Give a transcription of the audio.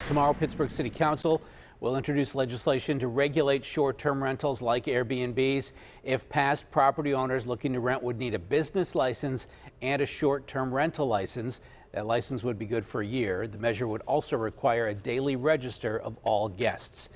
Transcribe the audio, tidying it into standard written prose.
Tomorrow, Pittsburgh City Council will introduce legislation to regulate short-term rentals like Airbnbs. If passed, property owners looking to rent would need a business license and a short-term rental license. That license would be good for a year. The measure would also require a daily register of all guests.